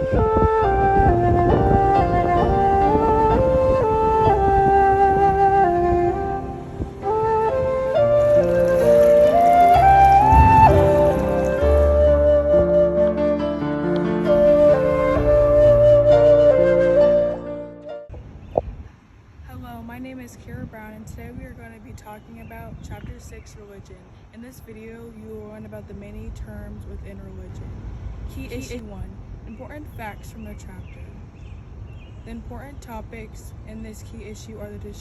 Hello, my name is Kira Brown, and today we are going to be talking about Chapter 6, Religion. In this video, you will learn about the many terms within religion. Key Issue 1. Important facts from the chapter. The important topics in this key issue are the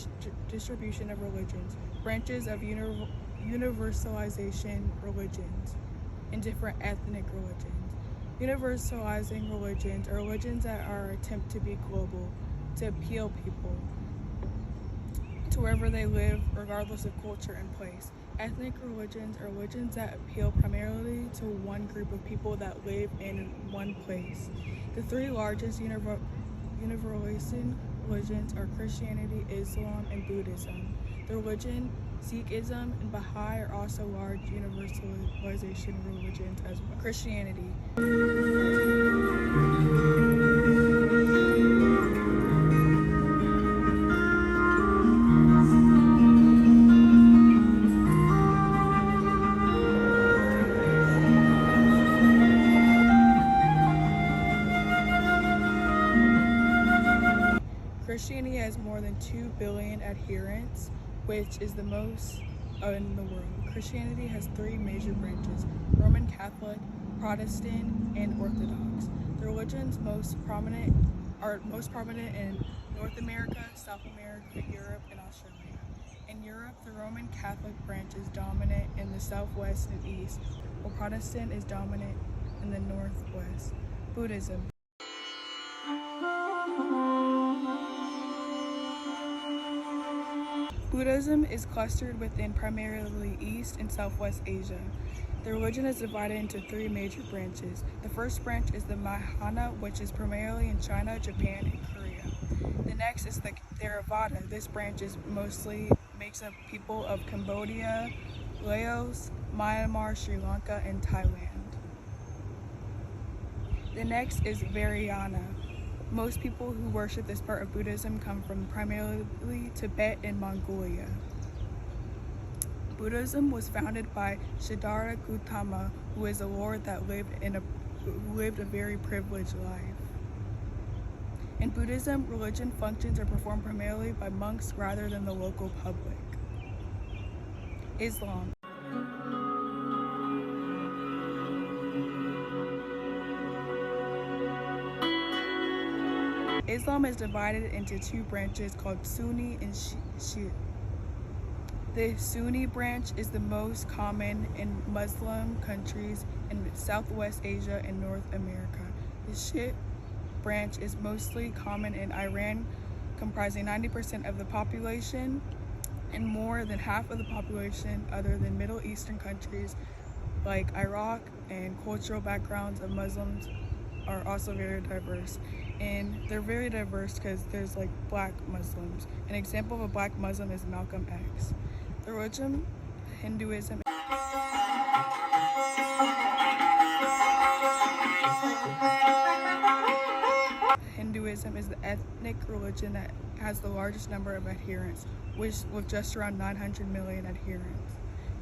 distribution of religions, branches of universalization religions, and different ethnic religions. Universalizing religions are religions that are attempt to be global, to appeal people to wherever they live, regardless of culture and place. Ethnic religions are religions that appeal primarily to one group of people that live in one place. The three largest universalizing religions are Christianity, Islam, and Buddhism. The religion Sikhism and Baha'i are also large universalization religions as well. Christianity. Christianity has more than 2 billion adherents, which is the most in the world. Christianity has three major branches: Roman Catholic, Protestant, and Orthodox. The religions most prominent in North America, South America, Europe, and Australia. In Europe, the Roman Catholic branch is dominant in the southwest and east, while Protestant is dominant in the northwest. Buddhism. Buddhism is clustered within primarily East and Southwest Asia. The religion is divided into three major branches. The first branch is the Mahayana, which is primarily in China, Japan, and Korea. The next is the Theravada. This branch makes up people of Cambodia, Laos, Myanmar, Sri Lanka, and Thailand. The next is Vajrayana. Most people who worship this part of Buddhism come from primarily Tibet and Mongolia. Buddhism was founded by Siddhartha Gautama, who is a lord that lived a very privileged life. In Buddhism, religion functions are performed primarily by monks rather than the local public. Islam. Islam is divided into two branches called Sunni and Shia. The Sunni branch is the most common in Muslim countries in Southwest Asia and North America. The Shia branch is mostly common in Iran, comprising 90% of the population, and more than half of the population other than Middle Eastern countries like Iraq, and cultural backgrounds of Muslims are also very diverse. And they're very diverse because there's like black Muslims. An example of a black Muslim is Malcolm X. The religion, Hinduism. Hinduism is the ethnic religion that has the largest number of adherents, with just around 900 million adherents.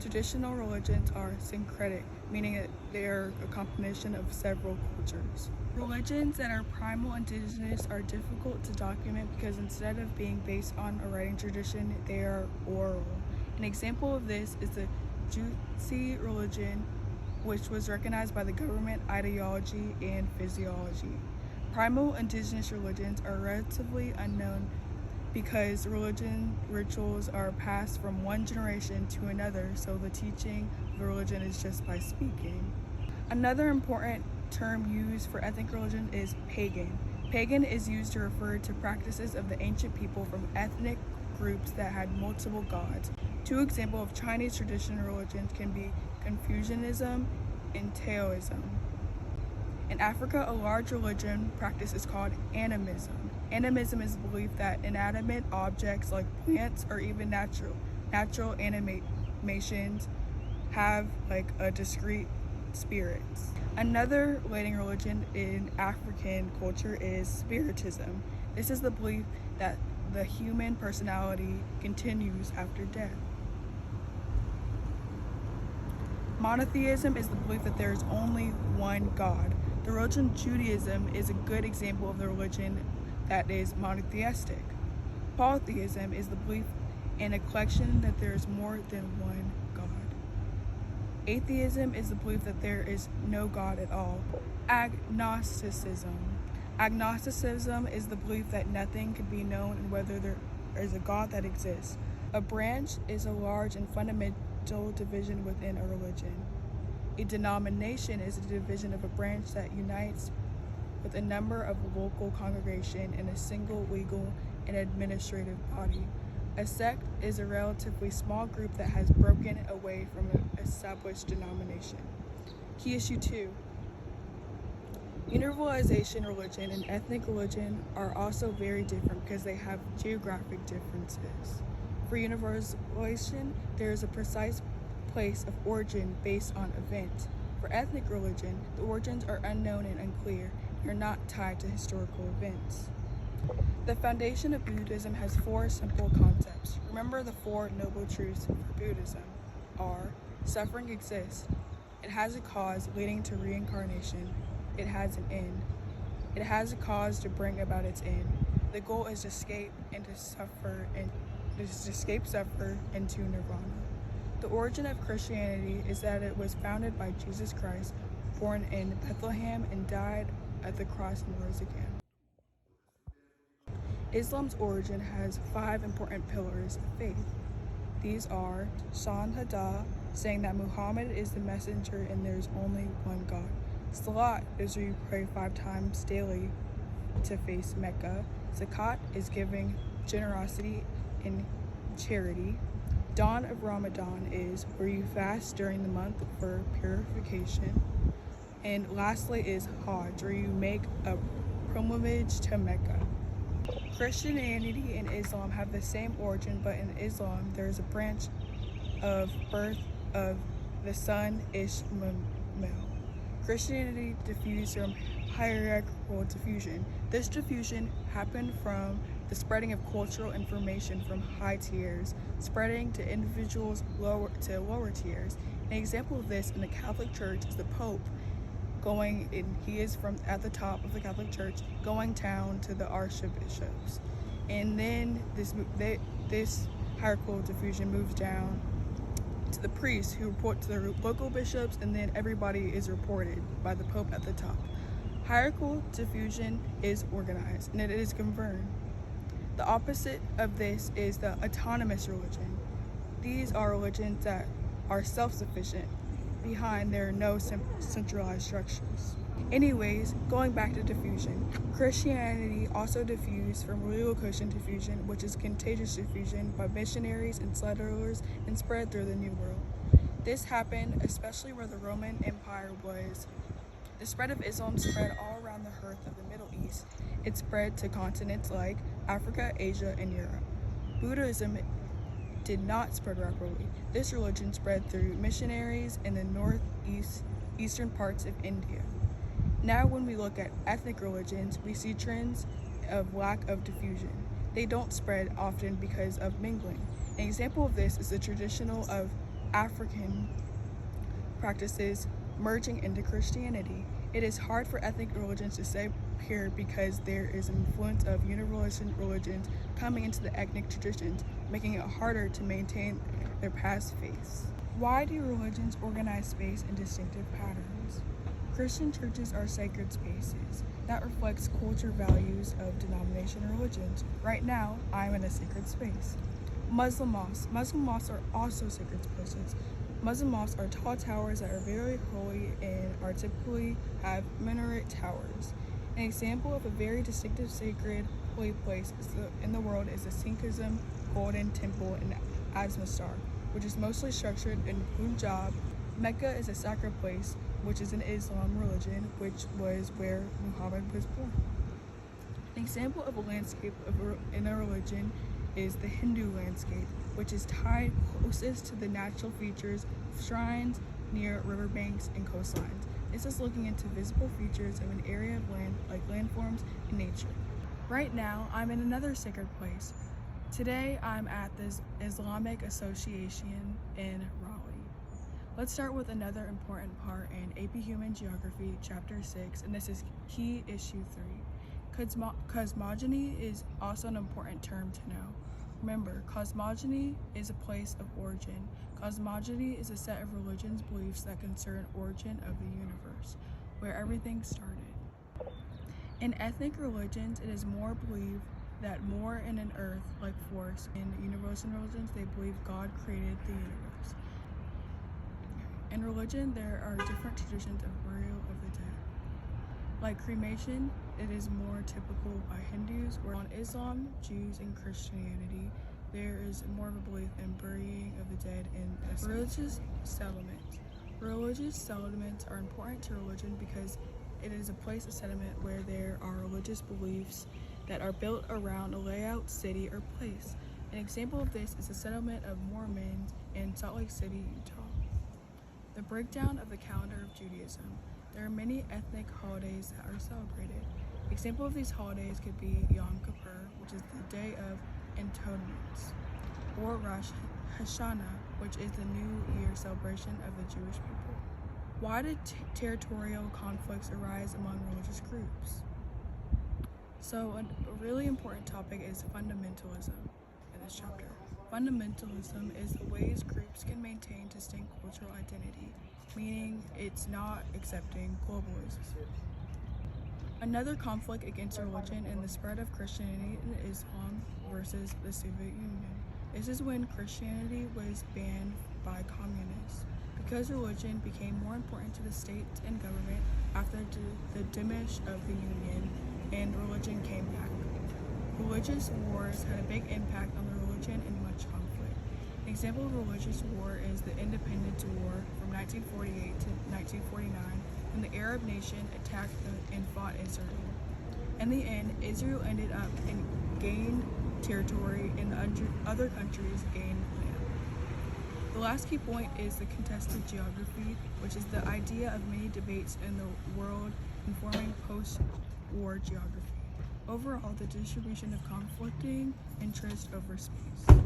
Traditional religions are syncretic, meaning that they are a combination of several cultures. Religions that are primal indigenous are difficult to document because instead of being based on a writing tradition, they are oral. An example of this is the Jutsi religion, which was recognized by the government, ideology, and physiology. Primal indigenous religions are relatively unknown because religion rituals are passed from one generation to another, so the teaching of the religion is just by speaking. Another important term used for ethnic religion is pagan. Pagan is used to refer to practices of the ancient people from ethnic groups that had multiple gods. Two examples of Chinese traditional religions can be Confucianism and Taoism. In Africa, a large religion practice is called animism. Animism is the belief that inanimate objects like plants or even natural animations have like a discrete spirits. Another leading religion in African culture is Spiritism. This is the belief that the human personality continues after death. Monotheism is the belief that there is only one God. The religion Judaism is a good example of the religion that is monotheistic. Polytheism is the belief in a collection that there is more than one God. Atheism is the belief that there is no God at all. Agnosticism. Agnosticism is the belief that nothing can be known and whether there is a God that exists. A branch is a large and fundamental division within a religion. A denomination is a division of a branch that unites with a number of local congregation in a single legal and administrative body. A sect is a relatively small group that has broken away from an established denomination. Key issue 2. Universalization religion and ethnic religion are also very different because they have geographic differences. For universalization, there is a precise place of origin based on event. For ethnic religion, the origins are unknown and unclear and are not tied to historical events. The foundation of Buddhism has 4 simple concepts. Remember, the 4 noble truths for Buddhism are: suffering exists, it has a cause leading to reincarnation, it has an end, it has a cause to bring about its end. The goal is to escape suffer into nirvana. The origin of Christianity is that it was founded by Jesus Christ, born in Bethlehem and died at the cross and rose again. Islam's origin has 5 important pillars of faith. These are Shahada, saying that Muhammad is the messenger and there is only one God. Salat is where you pray 5 times daily to face Mecca. Zakat is giving generosity and charity. Dawn of Ramadan is where you fast during the month for purification. And lastly is Hajj, where you make a pilgrimage to Mecca. Christianity and Islam have the same origin, but in Islam there is a branch of birth of the son Ishmael. Christianity diffused from hierarchical diffusion. This diffusion happened from the spreading of cultural information from high tiers, spreading to individuals lower tiers. An example of this in the Catholic Church is the Pope going in, he is from at the top of the Catholic Church, going down to the archbishops. And then this hierarchical diffusion moves down to the priests who report to their local bishops, and then everybody is reported by the Pope at the top. Hierarchical diffusion is organized and it is governed. The opposite of this is the autonomous religion. These are religions that are self-sufficient. Behind there are no centralized structures. Anyways, going back to diffusion, Christianity also diffused from relocation diffusion, which is contagious diffusion by missionaries and settlers, and spread through the New World. This happened especially where the Roman Empire was. The spread of Islam spread all around the hearth of the Middle East. It spread to continents like Africa, Asia, and Europe. Buddhism did not spread rapidly. This religion spread through missionaries in the northeastern parts of India. Now when we look at ethnic religions, we see trends of lack of diffusion. They don't spread often because of mingling. An example of this is the traditional of African practices merging into Christianity. It is hard for ethnic religions to stay pure because there is an influence of universal religions coming into the ethnic traditions, making it harder to maintain their past faiths. Why do religions organize space in distinctive patterns? Christian churches are sacred spaces that reflects culture values of denomination and religions. Right now, I'm in a sacred space. Muslim mosques. Muslim mosques are also sacred spaces. Muslim mosques are tall towers that are very holy and are typically have minaret towers. An example of a very distinctive sacred holy place in the world is the Sikhism Golden Temple in Amritsar, which is mostly structured in Punjab. Mecca is a sacred place, which is an Islam religion, which was where Muhammad was born. An example of a landscape in a religion is the Hindu landscape, which is tied closest to the natural features of shrines, near riverbanks and coastlines. This is looking into visible features of an area of land like landforms and nature. Right now, I'm in another sacred place. Today, I'm at the Islamic Association in Raleigh. Let's start with another important part in AP Human Geography, Chapter 6, and this is Key Issue 3. Cosmogony is also an important term to know. Remember, cosmogony is a place of origin. Cosmogony is a set of religions' beliefs that concern origin of the universe, where everything started. In ethnic religions, it is more believed that more in an earth-like force. In universal religions, they believe God created the universe. In religion, there are different traditions of burial of the dead. Like cremation, it is more typical by Hindus, where on Islam, Jews, and Christianity, there is more of a belief in burying of the dead in religious settlements. Religious settlements are important to religion because it is a place of settlement where there are religious beliefs that are built around a layout, city, or place. An example of this is the settlement of Mormons in Salt Lake City, Utah. The breakdown of the calendar of Judaism. There are many ethnic holidays that are celebrated. Example of these holidays could be Yom Kippur, which is the Day of Atonement, or Rosh Hashanah, which is the New Year celebration of the Jewish people. Why did territorial conflicts arise among religious groups? So a really important topic is fundamentalism in this chapter. Fundamentalism is the ways groups can maintain distinct cultural identity, meaning it's not accepting globalism. Another conflict against religion and the spread of Christianity and Islam versus the Soviet Union. This is when Christianity was banned by communists. Because religion became more important to the state and government after the diminish of the Union and religion came back. Religious wars had a big impact on the religion and much conflict. An example of religious war is the Independence War from 1948 to 1949, when the Arab nation attacked and fought Israel. In the end, Israel ended up and gained territory and the other countries gained land. The last key point is the contested geography, which is the idea of many debates in the world informing post-war geography. Overall, the distribution of conflicting interest over space.